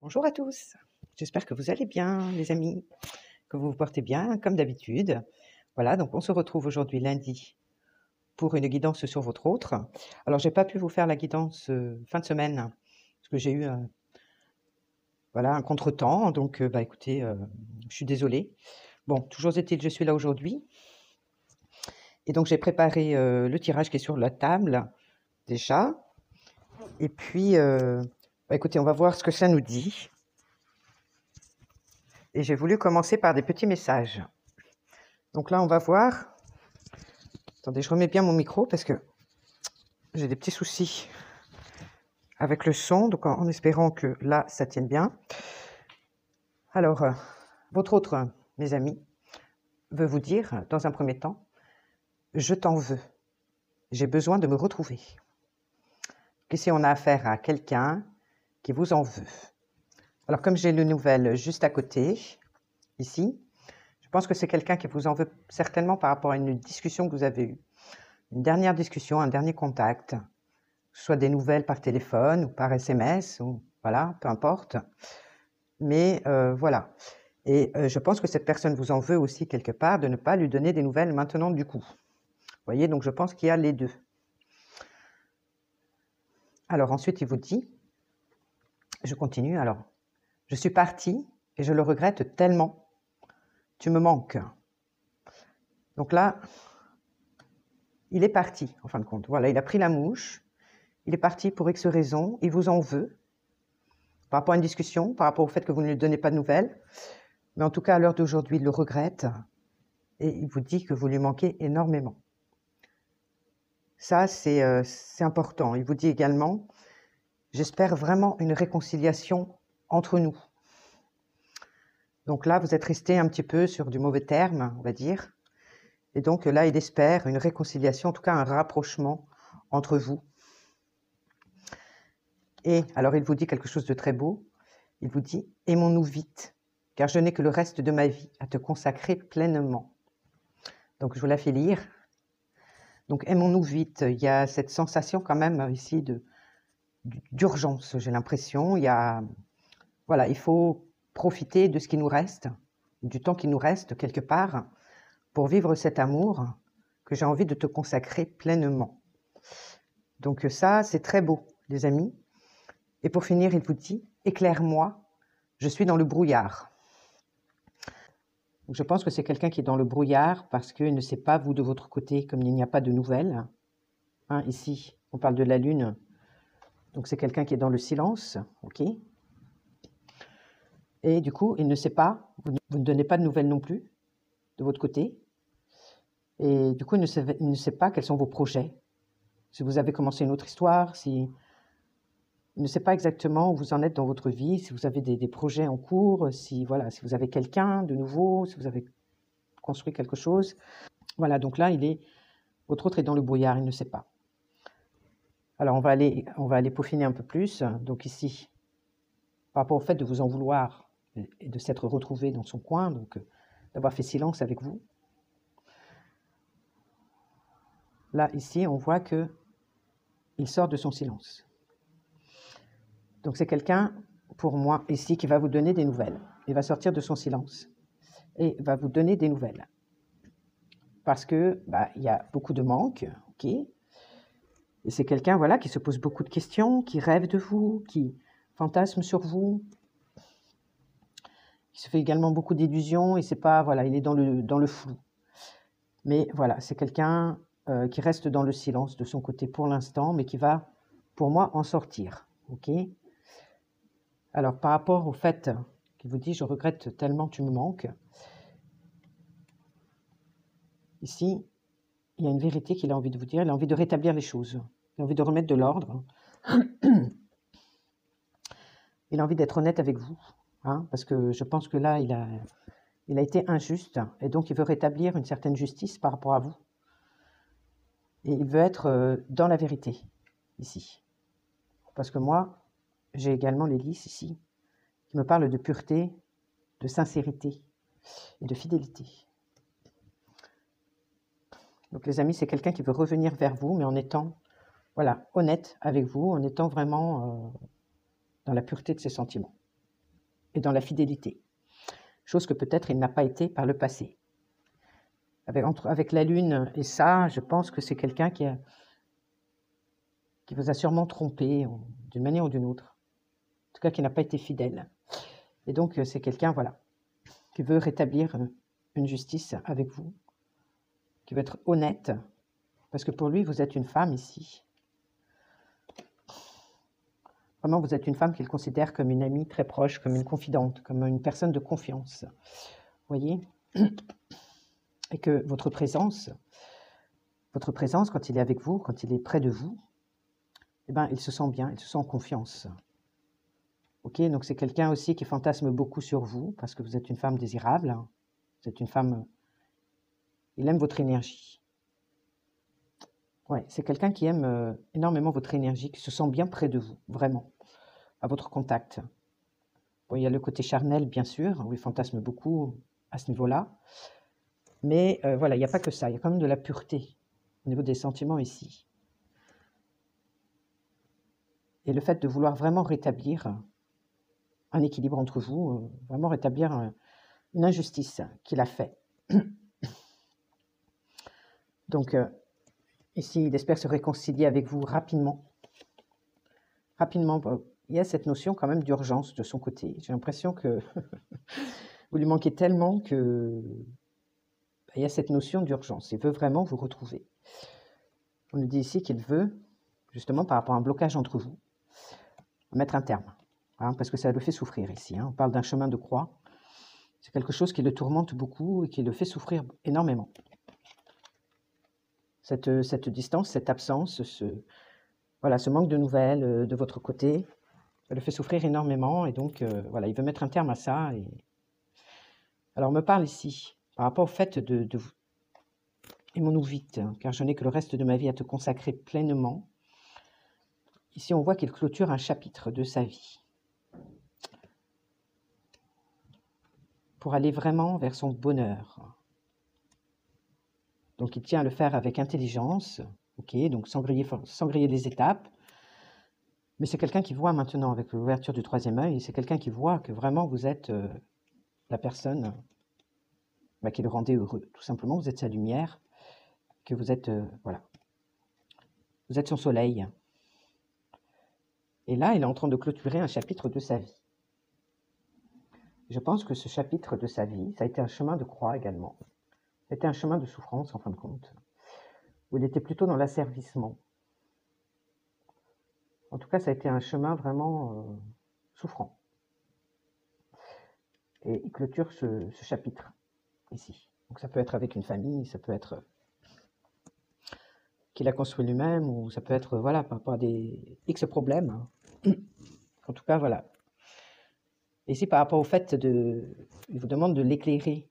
Bonjour à tous, j'espère que vous allez bien les amis, que vous vous portez bien comme d'habitude. Voilà, donc on se retrouve aujourd'hui lundi pour une guidance sur votre autre. Alors j'ai pas pu vous faire la guidance fin de semaine parce que j'ai eu voilà, un contretemps, donc écoutez, je suis désolée. Bon, toujours est-il, je suis là aujourd'hui et donc j'ai préparé le tirage qui est sur la table déjà. Et puis, écoutez, on va voir ce que ça nous dit. Et j'ai voulu commencer par des petits messages. Donc là, on va voir. Attendez, je remets bien mon micro parce que j'ai des petits soucis avec le son, donc en espérant que là, ça tienne bien. Alors, votre autre, mes amis, veut vous dire, dans un premier temps, je t'en veux. J'ai besoin de me retrouver. Ici, on a affaire à quelqu'un qui vous en veut. Alors, comme j'ai le nouvelle juste à côté, ici, je pense que c'est quelqu'un qui vous en veut certainement par rapport à une discussion que vous avez eue. Une dernière discussion, un dernier contact, soit des nouvelles par téléphone ou par SMS, ou voilà, peu importe. Mais voilà. Et je pense que cette personne vous en veut aussi quelque part de ne pas lui donner des nouvelles maintenant du coup. Vous voyez, donc je pense qu'il y a les deux. Alors ensuite, il vous dit, je continue, alors, je suis partie et je le regrette tellement. Tu me manques. Donc là, il est parti, en fin de compte. Voilà, il a pris la mouche, il est parti pour X raisons, il vous en veut, par rapport à une discussion, par rapport au fait que vous ne lui donnez pas de nouvelles. Mais en tout cas, à l'heure d'aujourd'hui, il le regrette et il vous dit que vous lui manquez énormément. Ça, c'est important. Il vous dit également, j'espère vraiment une réconciliation entre nous. Donc là, vous êtes resté un petit peu sur du mauvais terme, on va dire. Et donc là, il espère une réconciliation, en tout cas un rapprochement entre vous. Et alors, il vous dit quelque chose de très beau. Il vous dit, aimons-nous vite, car je n'ai que le reste de ma vie à te consacrer pleinement. Donc, je vous la fais lire. Donc, aimons-nous vite. Il y a cette sensation quand même ici d'urgence, j'ai l'impression. Voilà, il faut profiter de ce qui nous reste, du temps qui nous reste quelque part, pour vivre cet amour que j'ai envie de te consacrer pleinement. Donc ça, c'est très beau, les amis. Et pour finir, il vous dit, éclaire-moi, je suis dans le brouillard. Donc, je pense que c'est quelqu'un qui est dans le brouillard parce qu'il ne sait pas, vous, de votre côté, comme il n'y a pas de nouvelles. Hein, ici, on parle de la lune. Donc c'est quelqu'un qui est dans le silence, ok. Et du coup, il ne sait pas, vous ne donnez pas de nouvelles non plus, de votre côté. Et du coup, il ne sait pas quels sont vos projets. Si vous avez commencé une autre histoire, il ne sait pas exactement où vous en êtes dans votre vie, si vous avez des projets en cours, si vous avez quelqu'un de nouveau, si vous avez construit quelque chose. Voilà, donc là, votre autre est dans le brouillard, il ne sait pas. Alors, on va aller peaufiner un peu plus. Donc ici, par rapport au fait de vous en vouloir et de s'être retrouvé dans son coin, donc d'avoir fait silence avec vous. Là, ici, on voit que il sort de son silence. Donc c'est quelqu'un, pour moi, ici, qui va vous donner des nouvelles. Il va sortir de son silence et va vous donner des nouvelles. Parce que il y a beaucoup de manques, ok. Et c'est quelqu'un, voilà, qui se pose beaucoup de questions, qui rêve de vous, qui fantasme sur vous, qui se fait également beaucoup d'illusions et c'est pas, voilà, il est dans le flou. Mais voilà, c'est quelqu'un qui reste dans le silence de son côté pour l'instant, mais qui va, pour moi, en sortir, ok. Alors, par rapport au fait qu'il vous dit « Je regrette tellement, tu me manques », ici, il y a une vérité qu'il a envie de vous dire. Il a envie de rétablir les choses. Il a envie de remettre de l'ordre. Il a envie d'être honnête avec vous. Hein, parce que je pense que là, il a été injuste. Et donc, il veut rétablir une certaine justice par rapport à vous. Et il veut être dans la vérité, ici. Parce que moi, j'ai également l'hélice ici, qui me parle de pureté, de sincérité et de fidélité. Donc les amis, c'est quelqu'un qui veut revenir vers vous, mais en étant honnête avec vous, en étant vraiment dans la pureté de ses sentiments. et dans la fidélité. Chose que peut-être il n'a pas été par le passé. Avec la lune et ça, je pense que c'est quelqu'un qui vous a sûrement trompé d'une manière ou d'une autre. En tout cas, qui n'a pas été fidèle. Et donc, c'est quelqu'un, voilà, qui veut rétablir une justice avec vous, qui veut être honnête, parce que pour lui, vous êtes une femme ici. Vraiment, vous êtes une femme qu'il considère comme une amie très proche, comme une confidente, comme une personne de confiance. Vous voyez? Et que votre présence, quand il est avec vous, quand il est près de vous, eh ben, il se sent bien, il se sent en confiance. Ok, donc c'est quelqu'un aussi qui fantasme beaucoup sur vous, parce que vous êtes une femme désirable. Vous êtes une femme... Il aime votre énergie. Ouais, c'est quelqu'un qui aime énormément votre énergie, qui se sent bien près de vous, vraiment, à votre contact. Bon, il y a le côté charnel, bien sûr, où il fantasme beaucoup à ce niveau-là. Mais voilà, il n'y a pas que ça, il y a quand même de la pureté au niveau des sentiments ici. Et le fait de vouloir vraiment rétablir un équilibre entre vous, vraiment rétablir une injustice qu'il a fait. Donc, ici, il espère se réconcilier avec vous rapidement. Rapidement, il y a cette notion quand même d'urgence de son côté. J'ai l'impression que vous lui manquez tellement que il y a cette notion d'urgence. Il veut vraiment vous retrouver. On nous dit ici qu'il veut, justement par rapport à un blocage entre vous, mettre un terme. Hein, parce que ça le fait souffrir ici. Hein. On parle d'un chemin de croix. C'est quelque chose qui le tourmente beaucoup et qui le fait souffrir énormément. Cette distance, cette absence, ce manque de nouvelles de votre côté, ça le fait souffrir énormément. Et donc, voilà, il veut mettre un terme à ça. Alors, on me parle ici, par rapport au fait de vous. Aimons-nous vite, hein, car je n'ai que le reste de ma vie à te consacrer pleinement. Ici, on voit qu'il clôture un chapitre de sa vie. Pour aller vraiment vers son bonheur. Donc, il tient à le faire avec intelligence, ok, donc sans griller les étapes. Mais c'est quelqu'un qui voit maintenant, avec l'ouverture du troisième œil, c'est quelqu'un qui voit que vraiment vous êtes la personne qui le rendait heureux. Tout simplement, vous êtes sa lumière, que vous êtes, voilà, vous êtes son soleil. Et là, il est en train de clôturer un chapitre de sa vie. Je pense que ce chapitre de sa vie, ça a été un chemin de croix également. Ça a été un chemin de souffrance, en fin de compte, où il était plutôt dans l'asservissement. En tout cas, ça a été un chemin vraiment souffrant. Et il clôture ce chapitre, ici. Donc ça peut être avec une famille, ça peut être qu'il a construit lui-même, ou ça peut être, voilà, par rapport à des X problèmes. En tout cas, voilà. Et ici, par rapport au fait il vous demande de l'éclairer,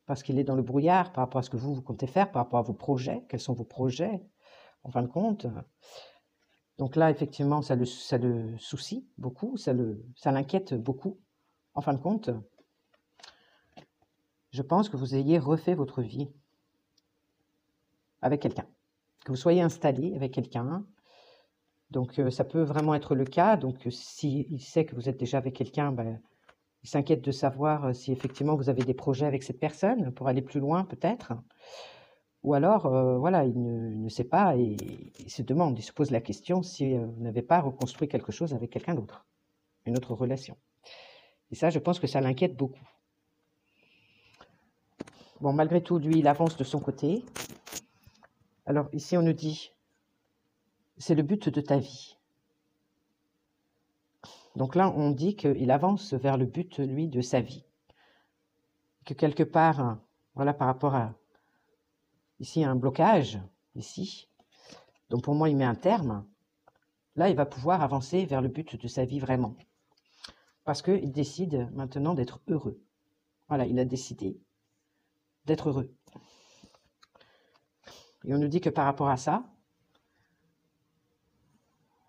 parce qu'il est dans le brouillard par rapport à ce que vous comptez faire, par rapport à vos projets. Quels sont vos projets, en fin de compte? Donc là, effectivement, ça le soucie beaucoup, ça l'inquiète beaucoup, en fin de compte. Je pense que vous ayez refait votre vie avec quelqu'un, que vous soyez installé avec quelqu'un. Donc ça peut vraiment être le cas. Donc s'il sait que vous êtes déjà avec quelqu'un, il s'inquiète de savoir si effectivement vous avez des projets avec cette personne pour aller plus loin peut-être. Ou alors, voilà, il ne sait pas et il se demande, il se pose la question si vous n'avez pas reconstruit quelque chose avec quelqu'un d'autre, une autre relation. Et ça, je pense que ça l'inquiète beaucoup. Bon, malgré tout, lui, il avance de son côté. Alors ici, on nous dit, c'est le but de ta vie. Donc là, on dit qu'il avance vers le but, lui, de sa vie. Que quelque part, voilà, par rapport à, ici, un blocage, ici. Donc pour moi, il met un terme. Là, il va pouvoir avancer vers le but de sa vie vraiment. Parce qu'il décide maintenant d'être heureux. Voilà, il a décidé d'être heureux. Et on nous dit que par rapport à ça,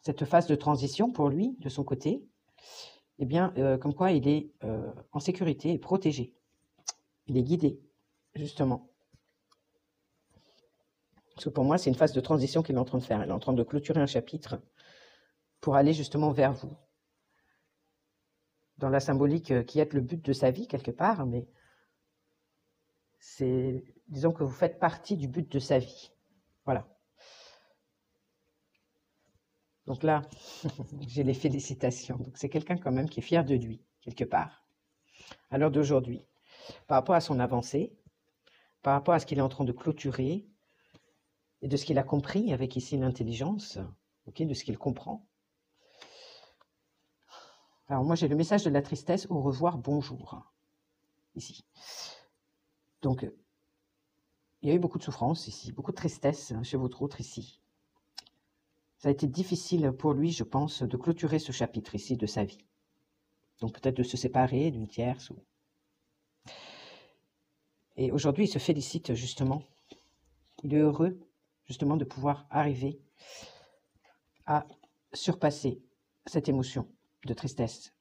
cette phase de transition pour lui, de son côté, eh bien, comme quoi il est en sécurité et protégé. Il est guidé, justement. Parce que pour moi, c'est une phase de transition qu'il est en train de faire. Il est en train de clôturer un chapitre pour aller justement vers vous. dans la symbolique qui est le but de sa vie quelque part, mais c'est, disons que vous faites partie du but de sa vie. Voilà. Donc là, j'ai les félicitations. Donc c'est quelqu'un quand même qui est fier de lui, quelque part, à l'heure d'aujourd'hui, par rapport à son avancée, par rapport à ce qu'il est en train de clôturer, et de ce qu'il a compris avec ici l'intelligence, okay, de ce qu'il comprend. Alors moi j'ai le message de la tristesse, au revoir, bonjour, ici. Donc il y a eu beaucoup de souffrance ici, beaucoup de tristesse chez votre autre ici. Ça a été difficile pour lui, je pense, de clôturer ce chapitre ici de sa vie. Donc peut-être de se séparer d'une tierce. Et aujourd'hui, il se félicite justement. Il est heureux justement de pouvoir arriver à surpasser cette émotion de tristesse.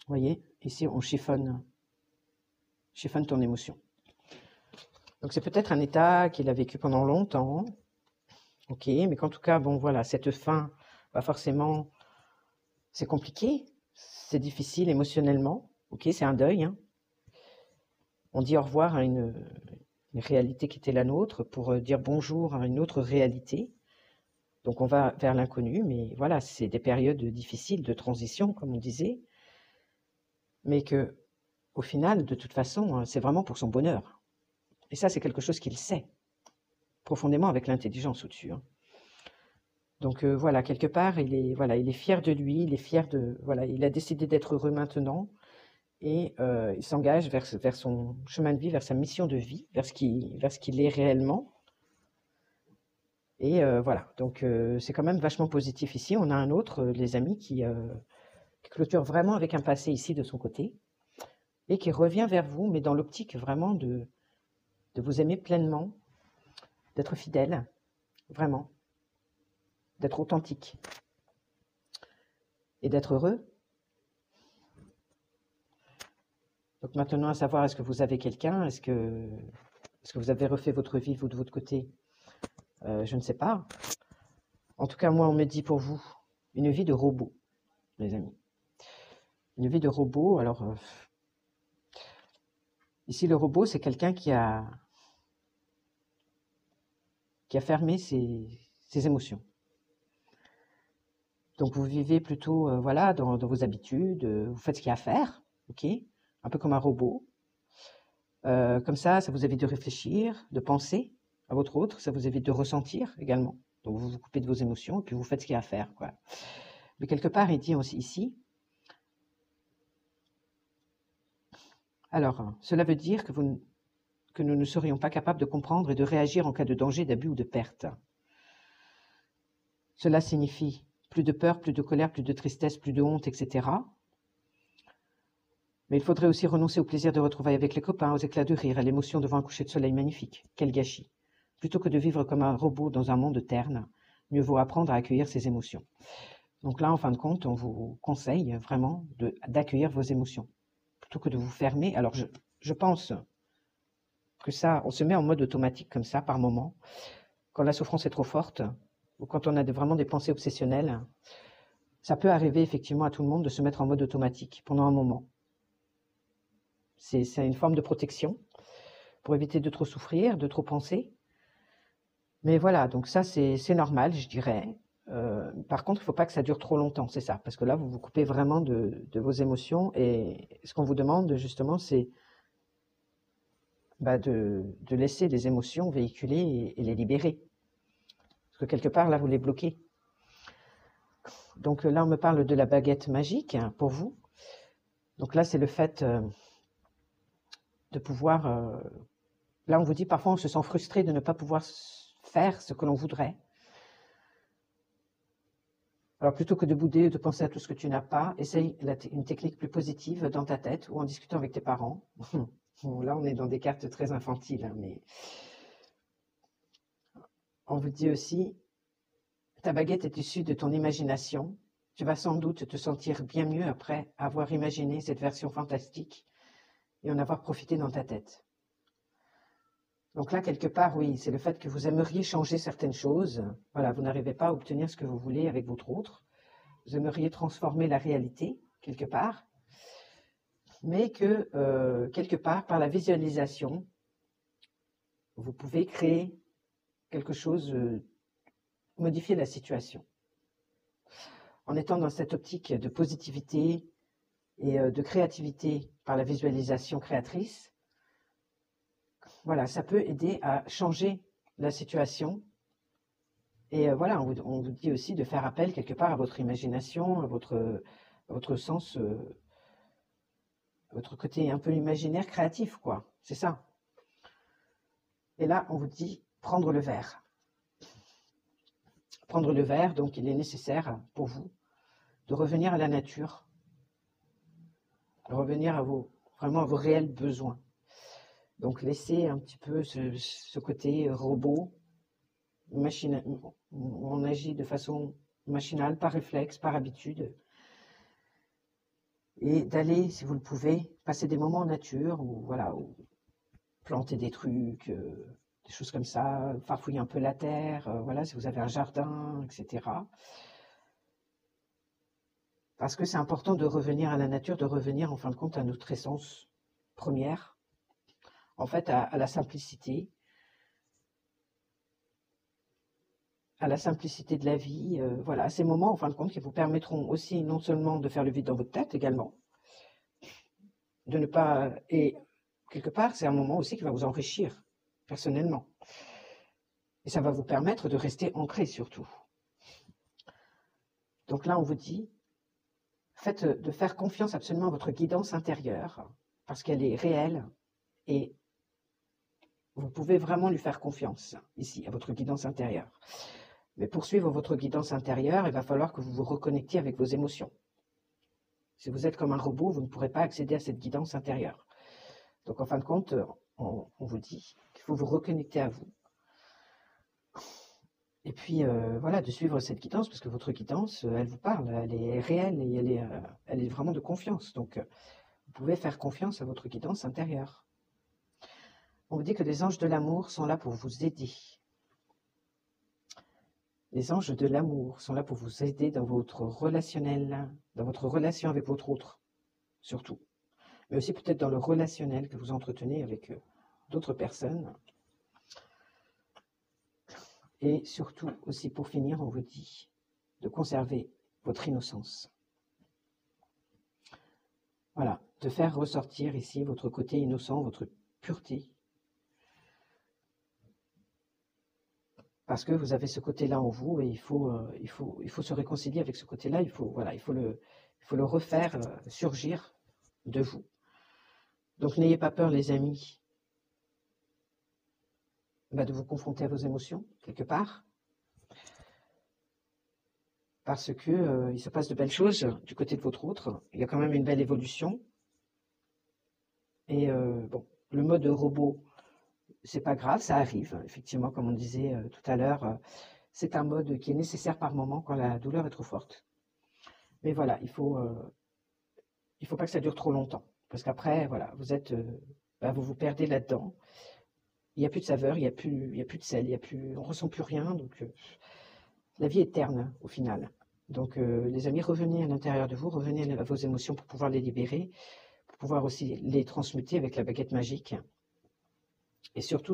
Vous voyez, ici on chiffonne ton émotion. Donc c'est peut-être un état qu'il a vécu pendant longtemps, ok, mais qu'en tout cas, bon voilà, cette fin, bah forcément, c'est compliqué, c'est difficile émotionnellement, ok, c'est un deuil, hein. On dit au revoir à une réalité qui était la nôtre pour dire bonjour à une autre réalité. Donc on va vers l'inconnu, mais voilà, c'est des périodes difficiles de transition, comme on disait, mais que, au final, de toute façon, c'est vraiment pour son bonheur. Et ça, c'est quelque chose qu'il sait profondément avec l'intelligence au-dessus, hein. Donc voilà, quelque part, il est fier de lui, il est fier de, voilà, il a décidé d'être heureux maintenant et il s'engage vers son chemin de vie, vers sa mission de vie, vers ce qu'il est réellement. Et voilà, donc c'est quand même vachement positif ici. On a un autre, les amis, qui clôture vraiment avec un passé ici de son côté et qui revient vers vous, mais dans l'optique vraiment de vous aimer pleinement, d'être fidèle, vraiment, d'être authentique et d'être heureux. Donc maintenant, à savoir, est-ce que vous avez quelqu'un? Est-ce que vous avez refait votre vie, vous, de votre côté? Je ne sais pas. En tout cas, moi, on me dit pour vous, une vie de robot, les amis. Une vie de robot, alors... ici, le robot, c'est quelqu'un qui a fermé ses émotions. Donc, vous vivez plutôt, voilà, dans vos habitudes, vous faites ce qu'il y a à faire, ok? Un peu comme un robot. Comme ça vous évite de réfléchir, de penser à votre autre, ça vous évite de ressentir également. Donc, vous vous coupez de vos émotions et puis vous faites ce qu'il y a à faire, quoi. Mais quelque part, il dit aussi ici, alors, cela veut dire que nous ne serions pas capables de comprendre et de réagir en cas de danger, d'abus ou de perte. Cela signifie plus de peur, plus de colère, plus de tristesse, plus de honte, etc. Mais il faudrait aussi renoncer au plaisir de retrouvailles avec les copains, aux éclats de rire, à l'émotion devant un coucher de soleil magnifique. Quel gâchis! Plutôt que de vivre comme un robot dans un monde terne, mieux vaut apprendre à accueillir ses émotions. Donc là, en fin de compte, on vous conseille vraiment d'accueillir vos émotions, plutôt que de vous fermer. Alors, je pense que ça, on se met en mode automatique comme ça, par moment, quand la souffrance est trop forte, ou quand on a vraiment des pensées obsessionnelles. Ça peut arriver effectivement à tout le monde de se mettre en mode automatique pendant un moment. C'est une forme de protection pour éviter de trop souffrir, de trop penser. Mais voilà, donc ça c'est normal, je dirais. Par contre, il ne faut pas que ça dure trop longtemps, c'est ça, parce que là, vous vous coupez vraiment de vos émotions et ce qu'on vous demande justement, c'est de laisser les émotions véhiculer et les libérer. Parce que quelque part, là, vous les bloquez. Donc là, on me parle de la baguette magique pour vous. Donc là, c'est le fait de pouvoir... là, on vous dit, parfois, on se sent frustré de ne pas pouvoir faire ce que l'on voudrait. Alors, plutôt que de bouder, de penser à tout ce que tu n'as pas, essaye une technique plus positive dans ta tête ou en discutant avec tes parents. Bon, là, on est dans des cartes très infantiles, hein, mais on vous dit aussi, ta baguette est issue de ton imagination. Tu vas sans doute te sentir bien mieux après avoir imaginé cette version fantastique et en avoir profité dans ta tête. Donc là, quelque part, oui, c'est le fait que vous aimeriez changer certaines choses. Voilà, vous n'arrivez pas à obtenir ce que vous voulez avec votre autre. Vous aimeriez transformer la réalité, quelque part. mais que quelque part, par la visualisation, vous pouvez créer quelque chose, modifier la situation. En étant dans cette optique de positivité et de créativité par la visualisation créatrice, voilà, ça peut aider à changer la situation. Et voilà, on vous dit aussi de faire appel quelque part à votre imagination, à votre sens, votre côté un peu imaginaire, créatif, quoi. C'est ça. Et là, on vous dit prendre le verre. Prendre le verre, donc il est nécessaire pour vous de revenir à la nature, de revenir à vraiment à vos réels besoins. Donc laissez un petit peu ce côté robot, on agit de façon machinale, par réflexe, par habitude, et d'aller, si vous le pouvez, passer des moments en nature, ou voilà, ou planter des trucs, des choses comme ça, farfouiller un peu la terre, voilà, si vous avez un jardin, etc. Parce que c'est important de revenir à la nature, de revenir en fin de compte à notre essence première, en fait à la simplicité, de la vie, voilà, ces moments en fin de compte qui vous permettront aussi non seulement de faire le vide dans votre tête également, de ne pas, et quelque part c'est un moment aussi qui va vous enrichir personnellement, et ça va vous permettre de rester ancré surtout. Donc là on vous dit, faites de faire confiance absolument à votre guidance intérieure, parce qu'elle est réelle, et vous pouvez vraiment lui faire confiance, ici, à votre guidance intérieure. Mais pour suivre votre guidance intérieure, il va falloir que vous vous reconnectiez avec vos émotions. Si vous êtes comme un robot, vous ne pourrez pas accéder à cette guidance intérieure. Donc en fin de compte, on vous dit qu'il faut vous reconnecter à vous. Et puis voilà, de suivre cette guidance, parce que votre guidance, elle vous parle, elle est réelle et elle est vraiment de confiance. Donc vous pouvez faire confiance à votre guidance intérieure. On vous dit que les anges de l'amour sont là pour vous aider. Les anges de l'amour sont là pour vous aider dans votre relationnel, dans votre relation avec votre autre, surtout. Mais aussi peut-être dans le relationnel que vous entretenez avec d'autres personnes. Et surtout aussi, pour finir, on vous dit de conserver votre innocence. Voilà, de faire ressortir ici votre côté innocent, votre pureté. Parce que vous avez ce côté-là en vous et il faut se réconcilier avec ce côté-là. Il faut le refaire surgir de vous. Donc n'ayez pas peur, les amis, de vous confronter à vos émotions, quelque part. Parce que il se passe de belles choses du côté de votre autre. Il y a quand même une belle évolution. Et bon, le mode robot, c'est pas grave, ça arrive. Effectivement, comme on disait tout à l'heure, c'est un mode qui est nécessaire par moment quand la douleur est trop forte. Mais voilà, il faut pas que ça dure trop longtemps. Parce qu'après, voilà, vous vous perdez là-dedans. Il n'y a plus de saveur, il n'y a plus de sel, on ne ressent plus rien. Donc, la vie est terne au final. Donc, les amis, revenez à l'intérieur de vous, revenez à vos émotions pour pouvoir les libérer, pour pouvoir aussi les transmuter avec la baguette magique. Et surtout,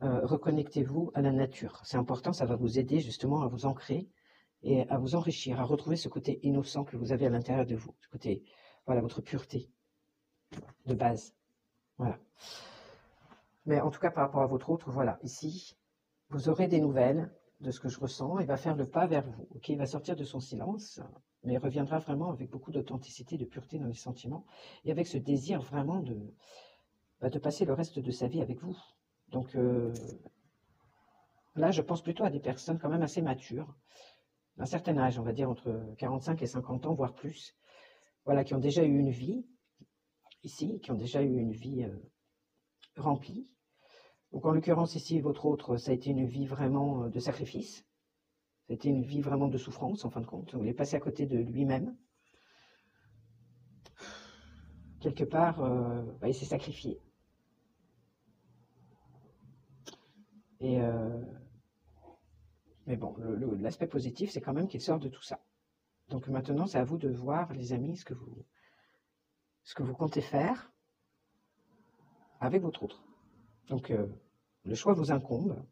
reconnectez-vous à la nature. C'est important, ça va vous aider justement à vous ancrer et à vous enrichir, à retrouver ce côté innocent que vous avez à l'intérieur de vous, ce côté, voilà, votre pureté de base. Voilà. Mais en tout cas, par rapport à votre autre, voilà, ici, vous aurez des nouvelles de ce que je ressens. Il va faire le pas vers vous. Ok, il va sortir de son silence, mais il reviendra vraiment avec beaucoup d'authenticité, de pureté dans les sentiments et avec ce désir vraiment de passer le reste de sa vie avec vous. Donc là, je pense plutôt à des personnes quand même assez matures, d'un certain âge, on va dire entre 45 et 50 ans, voire plus, voilà, qui ont déjà eu une vie ici, qui ont déjà eu une vie remplie. Donc en l'occurrence ici, votre autre, ça a été une vie vraiment de sacrifice, ça a été une vie vraiment de souffrance en fin de compte, il est passé à côté de lui-même. Quelque part, il s'est sacrifié. Et mais bon, l'aspect positif, c'est quand même qu'il sort de tout ça. Donc maintenant, c'est à vous de voir, les amis, ce que ce que vous comptez faire avec votre autre. Donc, le choix vous incombe,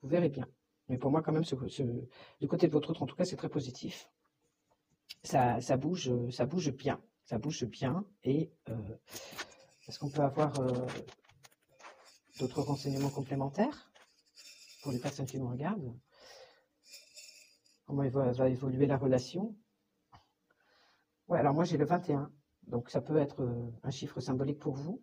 vous verrez bien. Mais pour moi, quand même, du côté de votre autre, en tout cas, c'est très positif. Ça bouge bien. Ça bouge bien. Et est-ce qu'on peut avoir d'autres renseignements complémentaires pour les personnes qui nous regardent? Comment va évoluer la relation? Ouais, alors moi, j'ai le 21. Donc, ça peut être un chiffre symbolique pour vous.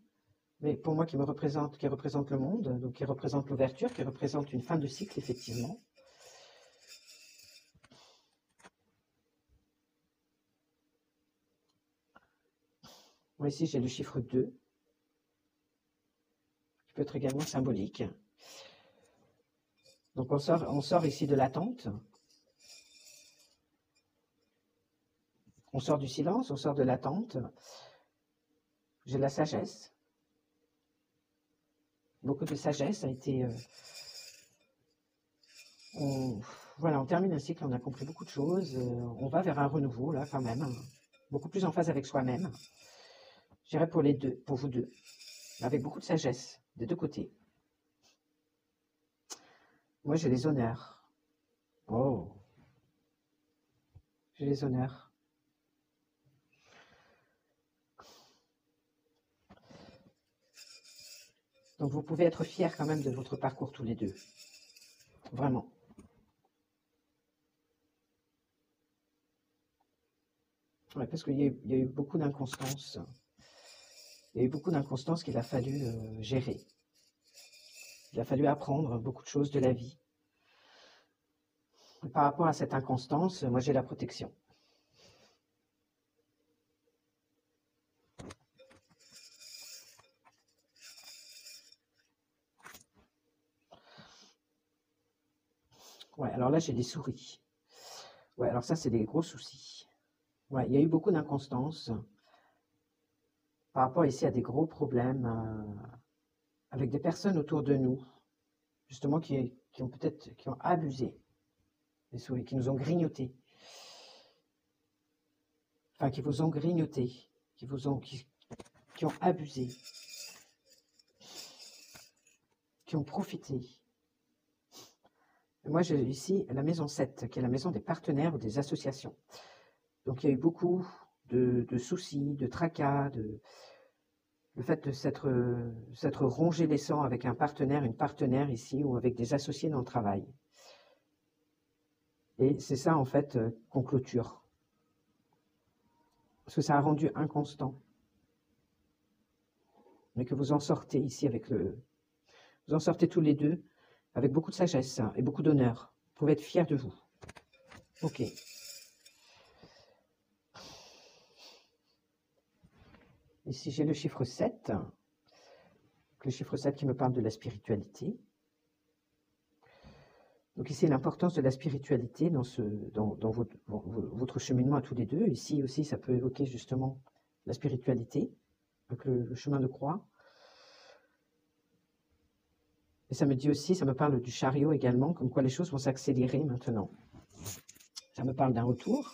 Mais pour moi, qui représente le monde, donc qui représente l'ouverture, qui représente une fin de cycle, effectivement. Moi, ici, j'ai le chiffre 2, qui peut être également symbolique. Donc, on sort ici de l'attente. On sort du silence, on sort de l'attente. J'ai la sagesse. Beaucoup de sagesse a été... voilà, on termine un cycle, on a compris beaucoup de choses. On va vers un renouveau, là, quand même. Beaucoup plus en phase avec soi-même. Je dirais pour les deux, pour vous deux. Avec beaucoup de sagesse, des deux côtés. Moi, j'ai les honneurs. Oh, j'ai les honneurs. Donc, vous pouvez être fiers quand même de votre parcours tous les deux. Vraiment. Ouais, parce qu'il y a eu beaucoup d'inconstances. Il y a eu beaucoup d'inconstances qu'il a fallu gérer. Il a fallu apprendre beaucoup de choses de la vie. Et par rapport à cette inconstance, moi, j'ai la protection. Ouais, alors là, j'ai des souris. Ouais, alors ça, c'est des gros soucis. Ouais, il y a eu beaucoup d'inconstances par rapport ici à des gros problèmes avec des personnes autour de nous, justement, qui ont abusé des souris, qui nous ont grignoté. Enfin, qui vous ont grignoté, qui ont abusé, qui ont profité. Moi, j'ai ici la maison 7, qui est la maison des partenaires ou des associations. Donc, il y a eu beaucoup de soucis, de tracas, le fait de s'être rongé les sangs avec un partenaire, une partenaire ici, ou avec des associés dans le travail. Et c'est ça, en fait, qu'on clôture. Parce que ça a rendu inconstant. Mais que vous en sortez ici vous en sortez tous les deux avec beaucoup de sagesse et beaucoup d'honneur. Vous pouvez être fiers de vous. Ok. Ici, j'ai le chiffre 7. Le chiffre 7 qui me parle de la spiritualité. Donc ici, l'importance de la spiritualité dans votre cheminement à tous les deux. Ici aussi, ça peut évoquer justement la spiritualité, avec le chemin de croix. Et ça me dit aussi, ça me parle du chariot également, comme quoi les choses vont s'accélérer maintenant. Ça me parle d'un retour,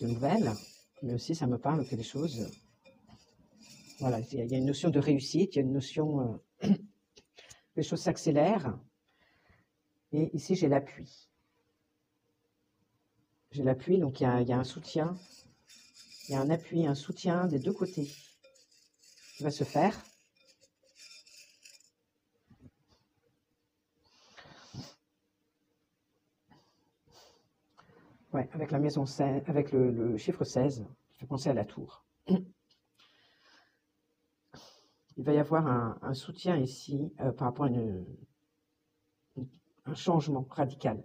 de nouvelles, mais aussi ça me parle que les choses... Voilà, il y a une notion de réussite, il y a une notion que les choses s'accélèrent. Et ici, j'ai l'appui. J'ai l'appui, donc il y a un soutien, il y a un appui, un soutien des deux côtés qui va se faire. Ouais, avec la maison 16, avec le chiffre 16, je fais penser à la tour. Il va y avoir un soutien ici par rapport à un changement radical.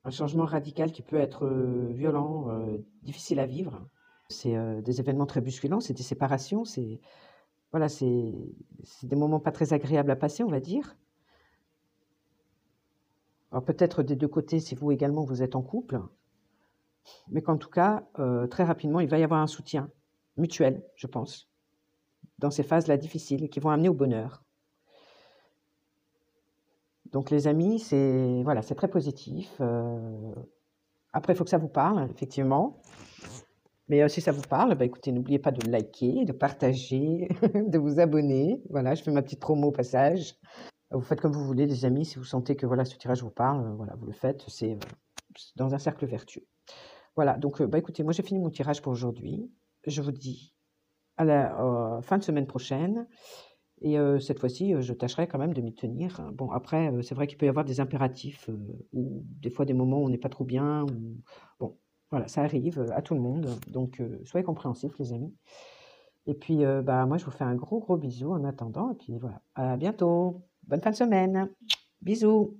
Un changement radical qui peut être violent, difficile à vivre. C'est des événements très bousculants, c'est des séparations, c'est des moments pas très agréables à passer, on va dire. Alors peut-être des deux côtés, si vous également vous êtes en couple, mais qu'en tout cas, très rapidement, il va y avoir un soutien mutuel, je pense, dans ces phases-là difficiles qui vont amener au bonheur. Donc les amis, c'est très positif. Après, il faut que ça vous parle, effectivement. Mais si ça vous parle, bah, écoutez, n'oubliez pas de liker, de partager, de vous abonner. Voilà, je fais ma petite promo au passage. Vous faites comme vous voulez, les amis. Si vous sentez que voilà, ce tirage vous parle, voilà, vous le faites. C'est dans un cercle vertueux. Voilà, donc bah, écoutez, moi j'ai fini mon tirage pour aujourd'hui. Je vous dis à la fin de semaine prochaine. Et cette fois-ci, je tâcherai quand même de m'y tenir. Bon, après, c'est vrai qu'il peut y avoir des impératifs ou des fois des moments où on n'est pas trop bien. Ou... Bon, voilà, ça arrive à tout le monde. Donc, soyez compréhensifs, les amis. Et puis, bah, moi, je vous fais un gros, gros bisou en attendant. Et puis voilà, à bientôt. Bonne fin de semaine. Bisous.